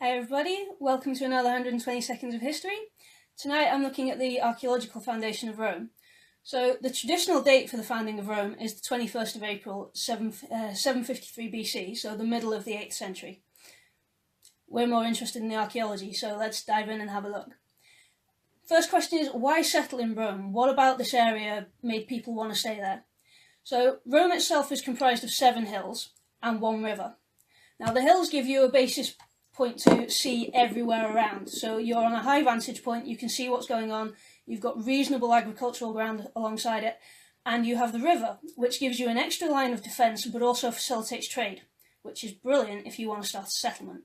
Hi everybody, welcome to another 120 Seconds of History. Tonight I'm looking at the archaeological foundation of Rome. So the traditional date for the founding of Rome is the 21st of April 753 BC, so the middle of the 8th century. We're more interested in the archaeology, so let's dive in and have a look. First question is, why settle in Rome? What about this area made people want to stay there? So Rome itself is comprised of 7 hills and 1 river. Now the hills give you a basis point to see everywhere around. So you're on a high vantage point, you can see what's going on, you've got reasonable agricultural ground alongside it, and you have the river, which gives you an extra line of defence but also facilitates trade, which is brilliant if you want to start a settlement.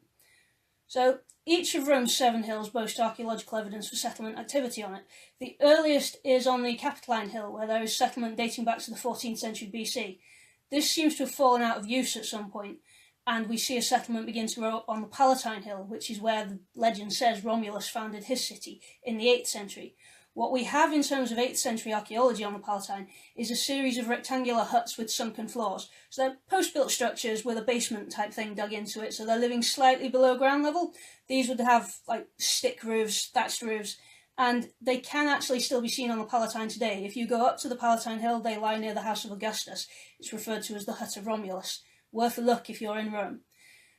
So each of Rome's 7 hills boast archaeological evidence for settlement activity on it. The earliest is on the Capitoline Hill, where there is settlement dating back to the 14th century BC. This seems to have fallen out of use at some point, and we see a settlement begin to grow up on the Palatine Hill, which is where the legend says Romulus founded his city in the 8th century. What we have in terms of 8th century archaeology on the Palatine is a series of rectangular huts with sunken floors. So they're post-built structures with a basement type thing dug into it, so they're living slightly below ground level. These would have like stick roofs, thatched roofs, and they can actually still be seen on the Palatine today. If you go up to the Palatine Hill, they lie near the house of Augustus. It's referred to as the Hut of Romulus. Worth a look if you're in Rome.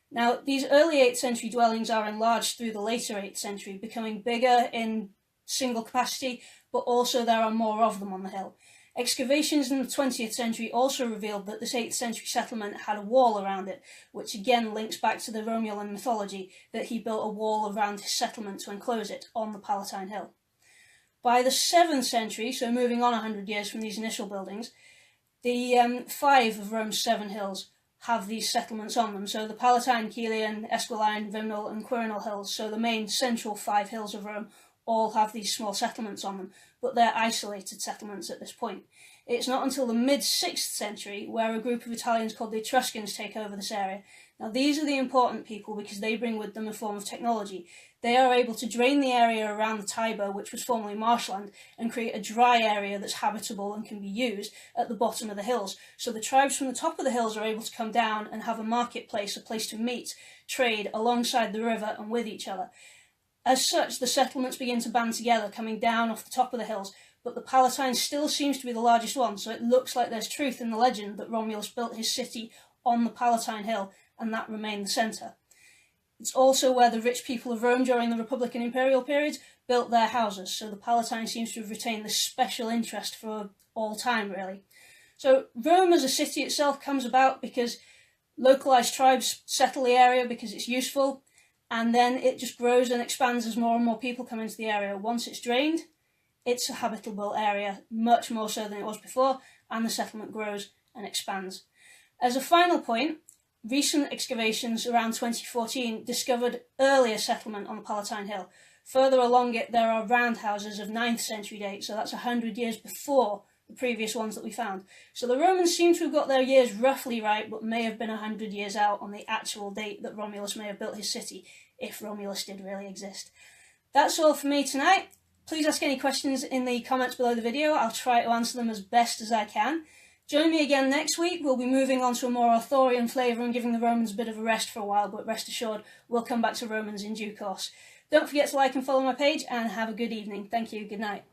Now, these early 8th century dwellings are enlarged through the later 8th century, becoming bigger in single capacity, but also there are more of them on the hill. Excavations in the 20th century also revealed that this 8th century settlement had a wall around it, which again links back to the Romulan mythology that he built a wall around his settlement to enclose it on the Palatine Hill. By the 7th century, so moving on 100 years from these initial buildings, the 5 of Rome's 7 hills have these settlements on them. So the Palatine, Caelian, Esquiline, Vimnal and Quirinal hills, so the main central 5 hills of Rome, all have these small settlements on them, but they're isolated settlements at this point. It's not until the mid-6th century where a group of Italians called the Etruscans take over this area. Now these are the important people because they bring with them a form of technology. They are able to drain the area around the Tiber, which was formerly marshland, and create a dry area that's habitable and can be used at the bottom of the hills. So the tribes from the top of the hills are able to come down and have a marketplace, a place to meet, trade alongside the river and with each other. As such, the settlements begin to band together, coming down off the top of the hills, but the Palatine still seems to be the largest one, so it looks like there's truth in the legend that Romulus built his city on the Palatine Hill, and that remained the centre. It's also where the rich people of Rome during the Republican imperial periods built their houses, so the Palatine seems to have retained this special interest for all time, really. So Rome as a city itself comes about because localised tribes settle the area because it's useful, and then it just grows and expands as more and more people come into the area. Once it's drained, it's a habitable area, much more so than it was before, and the settlement grows and expands. As a final point, recent excavations around 2014 discovered earlier settlement on the Palatine Hill. Further along it, there are roundhouses of 9th century date, so that's 100 years before the previous ones that we found. So the Romans seem to have got their years roughly right, but may have been 100 years out on the actual date that Romulus may have built his city, if Romulus did really exist. That's all for me tonight. Please ask any questions in the comments below the video. I'll try to answer them as best as I can. Join me again next week. We'll be moving on to a more Arthurian flavour and giving the Romans a bit of a rest for a while, but rest assured, we'll come back to Romans in due course. Don't forget to like and follow my page, and have a good evening. Thank you. Good night.